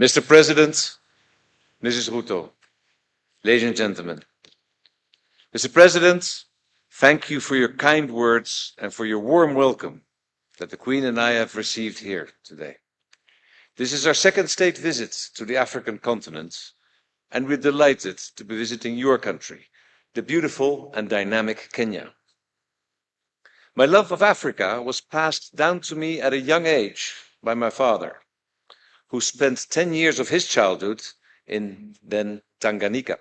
Mr. President, Mrs. Ruto, ladies and gentlemen. Mr. President, thank you for your kind words and for your warm welcome that the Queen and I have received here today. This is our second state visit to the African continent, and we're delighted to be visiting your country, the beautiful and dynamic Kenya. My love of Africa was passed down to me at a young age by my father, who spent 10 years of his childhood in then Tanganyika.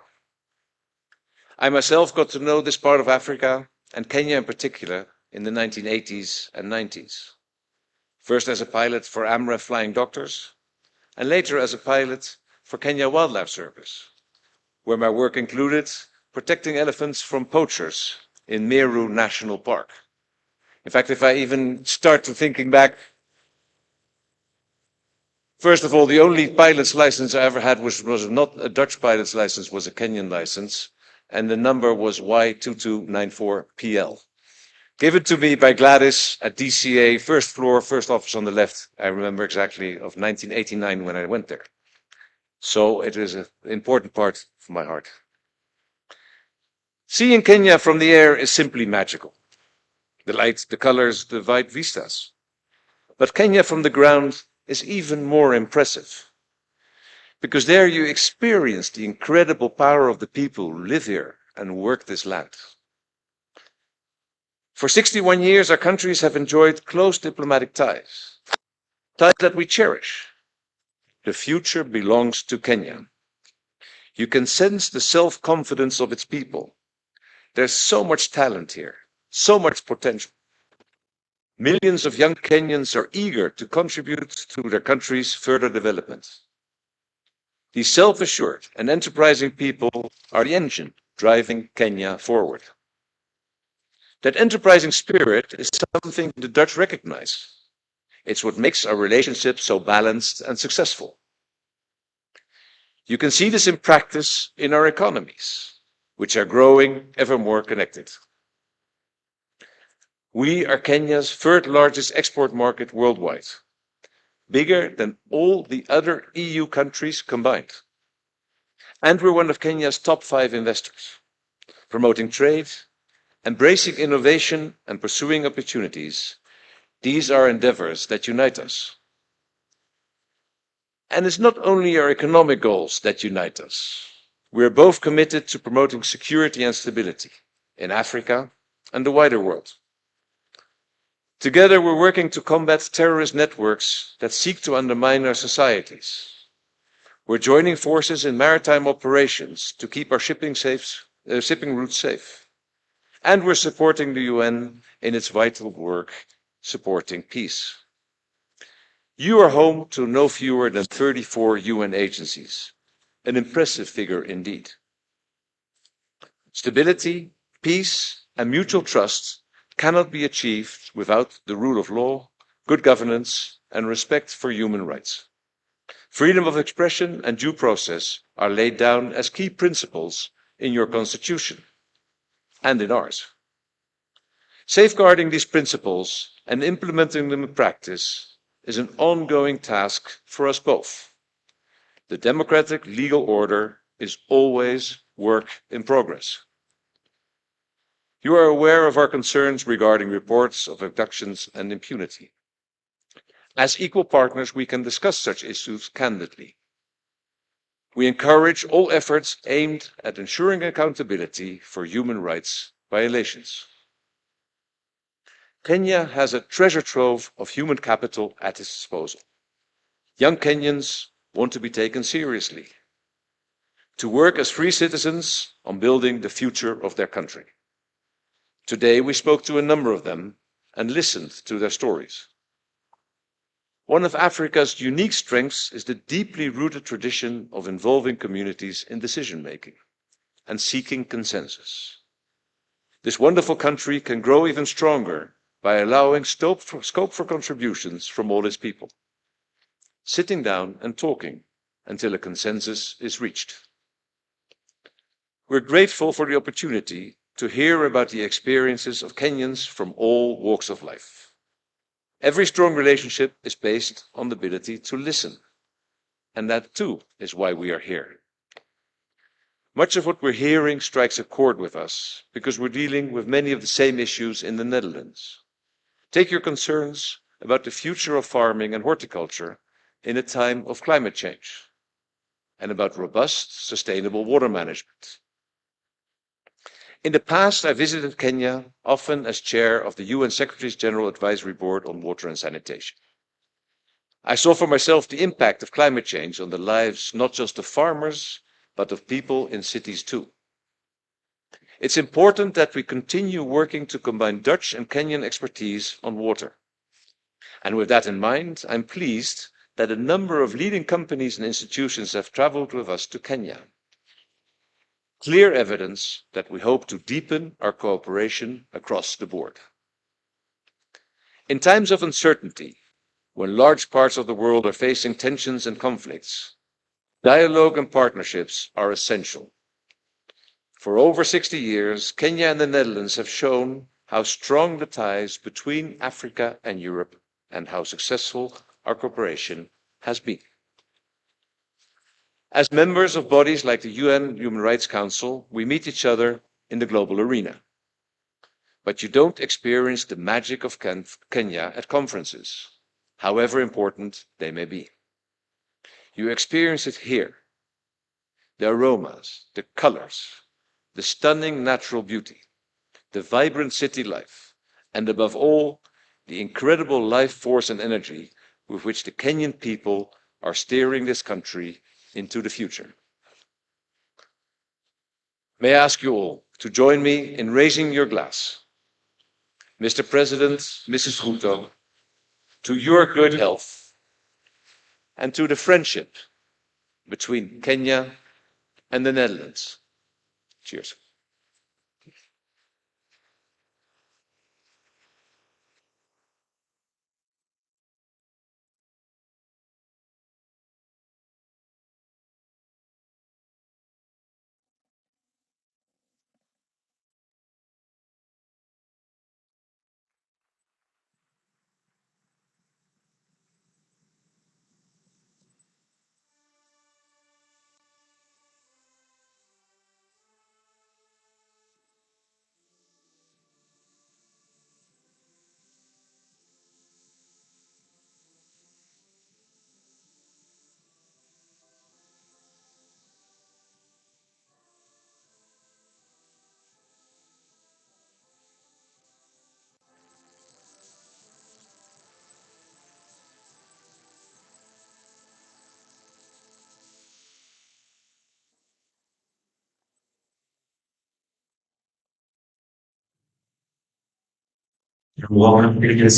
I myself got to know this part of Africa, and Kenya in particular, in the 1980s and 90s. First as a pilot for AMREF Flying Doctors, and later as a pilot for Kenya Wildlife Service, where my work included protecting elephants from poachers in Meru National Park. In fact, if I even start to thinking back, first of all, the only pilot's license I ever had was not a Dutch pilot's license, was a Kenyan license, and the number was Y2294PL. Given to me by Gladys at DCA, first floor, first office on the left. I remember exactly of 1989 when I went there. So it is an important part of my heart. Seeing Kenya from the air is simply magical. The light, the colors, the wide vistas. But Kenya from the ground is even more impressive, because there you experience the incredible power of the people who live here and work this land. For 61 years, our countries have enjoyed close diplomatic ties, ties that we cherish. The future belongs to Kenya. You can sense the self-confidence of its people. There's so much talent here, so much potential. Millions of young Kenyans are eager to contribute to their country's further development. These self-assured and enterprising people are the engine driving Kenya forward. That enterprising spirit is something the Dutch recognize. It's what makes our relationship so balanced and successful. You can see this in practice in our economies, which are growing ever more connected. We are Kenya's third largest export market worldwide, bigger than all the other EU countries combined. And we're one of Kenya's top 5 investors, promoting trade, embracing innovation and pursuing opportunities. These are endeavors that unite us. And it's not only our economic goals that unite us. We are both committed to promoting security and stability in Africa and the wider world. Together, we're working to combat terrorist networks that seek to undermine our societies. We're joining forces in maritime operations to keep our shipping routes safe. And we're supporting the UN in its vital work supporting peace. You are home to no fewer than 34 UN agencies, an impressive figure indeed. Stability, peace, and mutual trust cannot be achieved without the rule of law, good governance, and respect for human rights. Freedom of expression and due process are laid down as key principles in your constitution and in ours. Safeguarding these principles and implementing them in practice is an ongoing task for us both. The democratic legal order is always work in progress. You are aware of our concerns regarding reports of abductions and impunity. As equal partners, we can discuss such issues candidly. We encourage all efforts aimed at ensuring accountability for human rights violations. Kenya has a treasure trove of human capital at its disposal. Young Kenyans want to be taken seriously, to work as free citizens on building the future of their country. Today, we spoke to a number of them and listened to their stories. One of Africa's unique strengths is the deeply rooted tradition of involving communities in decision-making and seeking consensus. This wonderful country can grow even stronger by allowing scope for contributions from all its people, sitting down and talking until a consensus is reached. We're grateful for the opportunity to hear about the experiences of Kenyans from all walks of life. Every strong relationship is based on the ability to listen. and that too is why we are here. Much of what we're hearing strikes a chord with us because we're dealing with many of the same issues in the Netherlands. Take your concerns about the future of farming and horticulture in a time of climate change, and about robust, sustainable water management. In the past, I visited Kenya, often as chair of the UN Secretary General Advisory Board on Water and Sanitation. I saw for myself the impact of climate change on the lives not just of farmers, but of people in cities too. It's important that we continue working to combine Dutch and Kenyan expertise on water. And with that in mind, I'm pleased that a number of leading companies and institutions have traveled with us to Kenya. Clear evidence that we hope to deepen our cooperation across the board. In times of uncertainty, when large parts of the world are facing tensions and conflicts, dialogue and partnerships are essential. For over 60 years, Kenya and the Netherlands have shown how strong the ties between Africa and Europe and how successful our cooperation has been. As members of bodies like the UN Human Rights Council, we meet each other in the global arena. But you don't experience the magic of Kenya at conferences, however important they may be. You experience it here. The aromas, the colors, the stunning natural beauty, the vibrant city life, and above all, the incredible life force and energy with which the Kenyan people are steering this country into the future. May I ask you all to join me in raising your glass. Mr. President, Mrs. Ruto, to your good health and to the friendship between Kenya and the Netherlands. Cheers. Welcome to the